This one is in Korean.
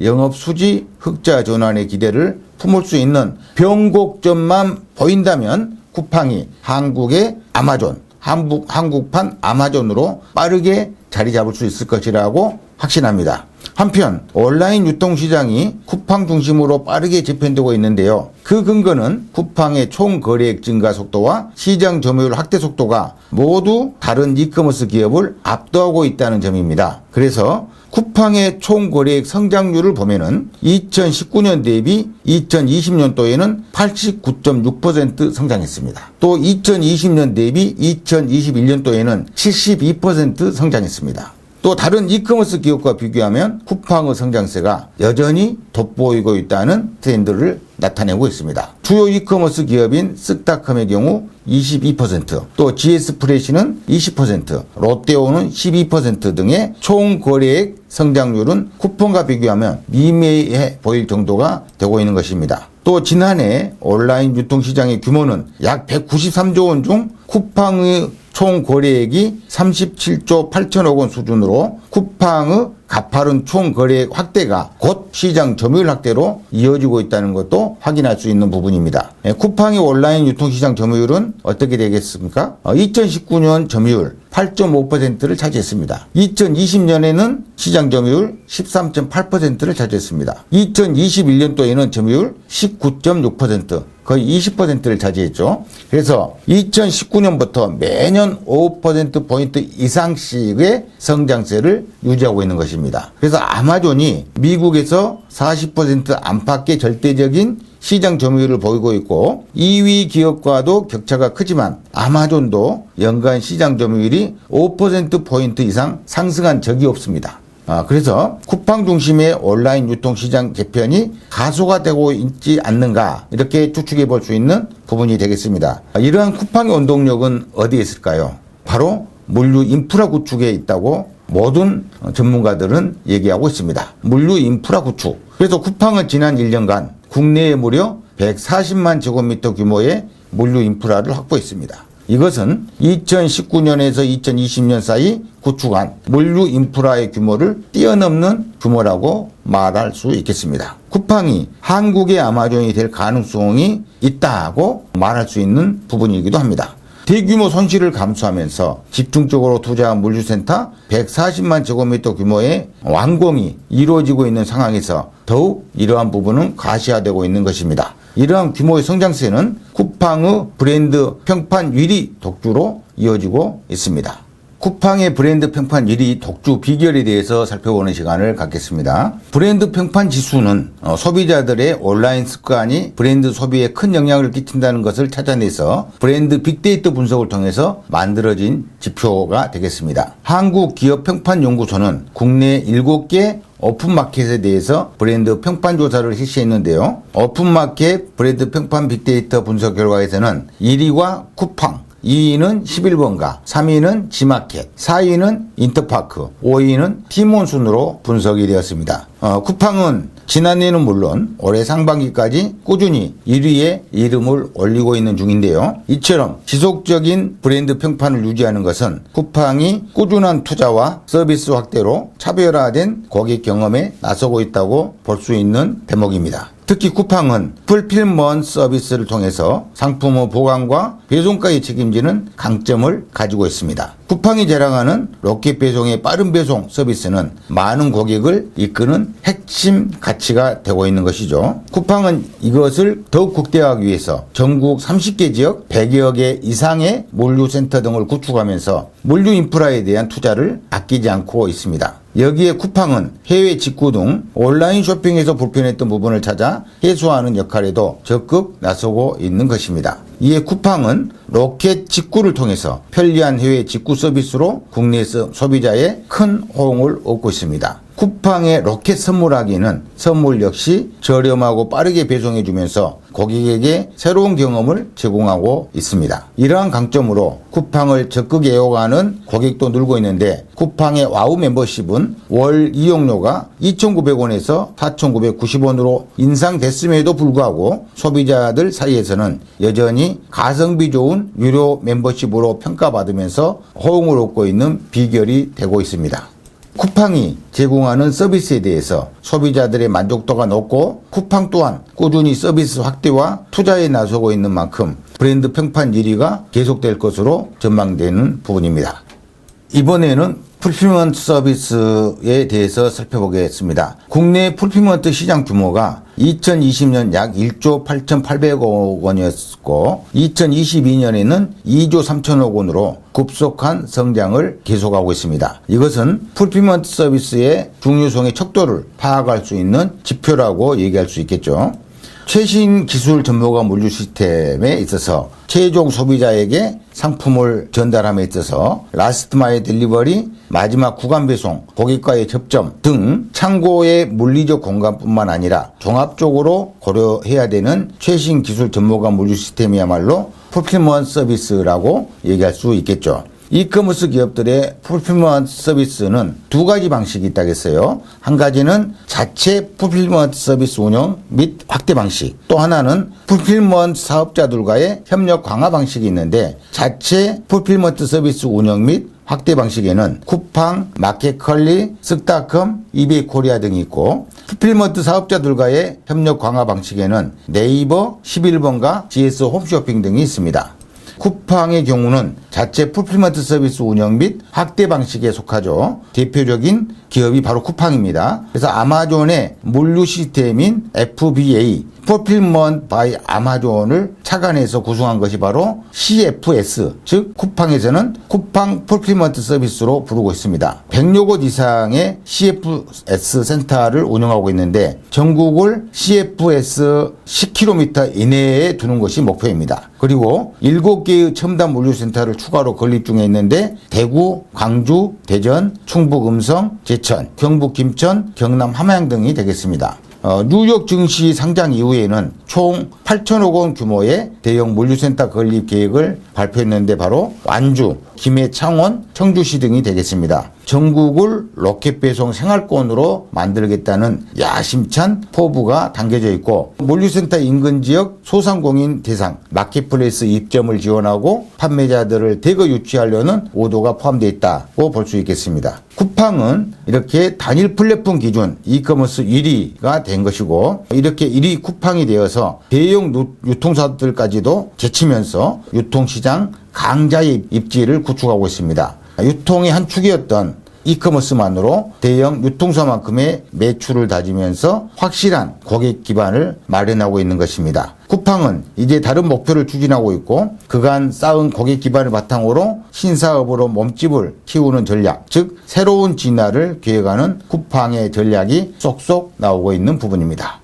영업 수지 흑자 전환의 기대를 품을 수 있는 변곡점만 보인다면 쿠팡이 한국의 아마존, 한국판 아마존으로 빠르게 자리 잡을 수 있을 것이라고 확신합니다. 한편 온라인 유통시장이 쿠팡 중심으로 빠르게 재편되고 있는데요. 그 근거는 쿠팡의 총 거래액 증가 속도와 시장 점유율 확대 속도가 모두 다른 이커머스 기업을 압도하고 있다는 점입니다. 그래서 쿠팡의 총 거래액 성장률을 보면은 2019년 대비 2020년도에는 89.6% 성장했습니다. 또 2020년 대비 2021년도에는 72% 성장했습니다. 또 다른 이커머스 기업과 비교하면 쿠팡의 성장세가 여전히 돋보이고 있다는 트렌드를 나타내고 있습니다. 주요 이커머스 기업인 쓱닷컴의 경우 22%, 또 GS프레시는 20%, 롯데오는 12% 등의 총 거래액 성장률은 쿠팡과 비교하면 미미해 보일 정도가 되고 있는 것입니다. 또 지난해 온라인 유통시장의 규모는 약 193조 원 중 쿠팡의 총 거래액이 37조 8천억 원 수준으로 쿠팡의 가파른 총 거래액 확대가 곧 시장 점유율 확대로 이어지고 있다는 것도 확인할 수 있는 부분입니다. 쿠팡의 온라인 유통시장 점유율은 어떻게 되겠습니까? 2019년 점유율 8.5%를 차지했습니다. 2020년에는 시장 점유율 13.8%를 차지했습니다. 2021년도에는 점유율 19.6%, 거의 20%를 차지했죠. 그래서 2019년부터 매년 5%포인트 이상씩의 성장세를 유지하고 있는 것입니다. 그래서 아마존이 미국에서 40% 안팎의 절대적인 시장 점유율을 보이고 있고 2위 기업과도 격차가 크지만 아마존도 연간 시장 점유율이 5%포인트 이상 상승한 적이 없습니다. 그래서 쿠팡 중심의 온라인 유통시장 개편이 가속화되고 있지 않는가 이렇게 추측해 볼 수 있는 부분이 되겠습니다. 이러한 쿠팡의 원동력은 어디에 있을까요? 바로 물류 인프라 구축에 있다고 모든 전문가들은 얘기하고 있습니다. 물류 인프라 구축. 그래서 쿠팡은 지난 1년간 국내에 무려 140만 제곱미터 규모의 물류 인프라를 확보했습니다. 이것은 2019년에서 2020년 사이 구축한 물류 인프라의 규모를 뛰어넘는 규모라고 말할 수 있겠습니다. 쿠팡이 한국의 아마존이 될 가능성이 있다고 말할 수 있는 부분이기도 합니다. 대규모 손실을 감수하면서 집중적으로 투자한 물류센터 140만 제곱미터 규모의 완공이 이루어지고 있는 상황에서 더욱 이러한 부분은 가시화되고 있는 것입니다. 이러한 규모의 성장세는 쿠팡의 브랜드 평판 1위 독주로 이어지고 있습니다. 쿠팡의 브랜드 평판 1위 독주 비결에 대해서 살펴보는 시간을 갖겠습니다. 브랜드 평판 지수는 소비자들의 온라인 습관이 브랜드 소비에 큰 영향을 끼친다는 것을 찾아내서 브랜드 빅데이터 분석을 통해서 만들어진 지표가 되겠습니다. 한국기업평판연구소는 국내 7개 오픈마켓에 대해서 브랜드 평판 조사를 실시했는데요. 오픈마켓 브랜드 평판 빅데이터 분석 결과에서는 1위가 쿠팡, 2위는 11번가, 3위는 지마켓, 4위는 인터파크, 5위는 티몬 순으로 분석이 되었습니다. 쿠팡은 지난해는 물론 올해 상반기까지 꾸준히 1위에 이름을 올리고 있는 중인데요. 이처럼 지속적인 브랜드 평판을 유지하는 것은 쿠팡이 꾸준한 투자와 서비스 확대로 차별화된 고객 경험에 나서고 있다고 볼 수 있는 대목입니다. 특히 쿠팡은 풀필먼트 서비스를 통해서 상품의 보관과 배송까지 책임지는 강점을 가지고 있습니다. 쿠팡이 자랑하는 로켓 배송의 빠른 배송 서비스는 많은 고객을 이끄는 핵심 가치가 되고 있는 것이죠. 쿠팡은 이것을 더욱 극대화하기 위해서 전국 30개 지역 100여 개 이상의 물류센터 등을 구축하면서 물류 인프라에 대한 투자를 아끼지 않고 있습니다. 여기에 쿠팡은 해외 직구 등 온라인 쇼핑에서 불편했던 부분을 찾아 해소하는 역할에도 적극 나서고 있는 것입니다. 이에 쿠팡은 로켓 직구를 통해서 편리한 해외 직구 서비스로 국내 소비자의 큰 호응을 얻고 있습니다. 쿠팡의 로켓 선물하기는 선물 역시 저렴하고 빠르게 배송해주면서 고객에게 새로운 경험을 제공하고 있습니다. 이러한 강점으로 쿠팡을 적극 애용하는 고객도 늘고 있는데 쿠팡의 와우 멤버십은 월 이용료가 2,900원에서 4,990원으로 인상됐음에도 불구하고 소비자들 사이에서는 여전히 가성비 좋은 유료 멤버십으로 평가받으면서 호응을 얻고 있는 비결이 되고 있습니다. 쿠팡이 제공하는 서비스에 대해서 소비자들의 만족도가 높고 쿠팡 또한 꾸준히 서비스 확대와 투자에 나서고 있는 만큼 브랜드 평판 1위가 계속될 것으로 전망되는 부분입니다. 이번에는 풀필먼트 서비스에 대해서 살펴보겠습니다. 국내 풀필먼트 시장 규모가 2020년 약 1조 8,800억 원이었고 2022년에는 2조 3천억 원으로 급속한 성장을 계속하고 있습니다. 이것은 풀필먼트 서비스의 중요성의 척도를 파악할 수 있는 지표라고 얘기할 수 있겠죠. 최신 기술 전모가 물류 시스템에 있어서 최종 소비자에게 상품을 전달함에 있어서 라스트 마일 딜리버리, 마지막 구간 배송, 고객과의 접점 등 창고의 물리적 공간뿐만 아니라 종합적으로 고려해야 되는 최신 기술 전모가 물류 시스템이야말로 풀필먼트 서비스라고 얘기할 수 있겠죠. 이커머스 기업들의 풀필먼트 서비스는 두 가지 방식이 있다겠어요. 한 가지는 자체 풀필먼트 서비스 운영 및 확대 방식, 또 하나는 풀필먼트 사업자들과의 협력 강화 방식이 있는데, 자체 풀필먼트 서비스 운영 및 확대 방식에는 쿠팡, 마켓컬리, 쓱닷컴, 이베이 코리아 등이 있고, 풀필먼트 사업자들과의 협력 강화 방식에는 네이버, 11번가, GS 홈쇼핑 등이 있습니다. 쿠팡의 경우는 자체 풀필먼트 서비스 운영 및 확대 방식에 속하죠. 대표적인 기업이 바로 쿠팡입니다. 그래서 아마존의 물류 시스템인 FBA, 풀필먼트 바이 아마존을 착안해서 구성한 것이 바로 CFS, 즉 쿠팡에서는 쿠팡 풀필먼트 서비스로 부르고 있습니다. 100여 곳 이상의 CFS 센터를 운영하고 있는데 전국을 CFS 10km 이내에 두는 것이 목표입니다. 그리고 7개의 첨단 물류센터를 추가로 건립 중에 있는데 대구, 광주, 대전, 충북 음성, 제천, 경북 김천, 경남 함양 등이 되겠습니다. 뉴욕 증시 상장 이후에는 총 8천억 원 규모의 대형 물류센터 건립 계획을 발표했는데 바로 완주, 김해, 창원, 청주시 등이 되겠습니다. 전국을 로켓 배송 생활권으로 만들겠다는 야심찬 포부가 담겨져 있고, 물류센터 인근 지역 소상공인 대상 마켓플레이스 입점을 지원하고 판매자들을 대거 유치하려는 의도가 포함되어 있다고 볼 수 있겠습니다. 쿠팡은 이렇게 단일 플랫폼 기준 이커머스 1위가 된 것이고, 이렇게 1위 쿠팡이 되어서 대형 유통사들까지도 제치면서 유통시장 강자의 입지를 구축하고 있습니다. 유통의 한 축이었던 이커머스만으로 대형 유통사만큼의 매출을 다지면서 확실한 고객 기반을 마련하고 있는 것입니다. 쿠팡은 이제 다른 목표를 추진하고 있고, 그간 쌓은 고객 기반을 바탕으로 신사업으로 몸집을 키우는 전략, 즉 새로운 진화를 계획하는 쿠팡의 전략이 쏙쏙 나오고 있는 부분입니다.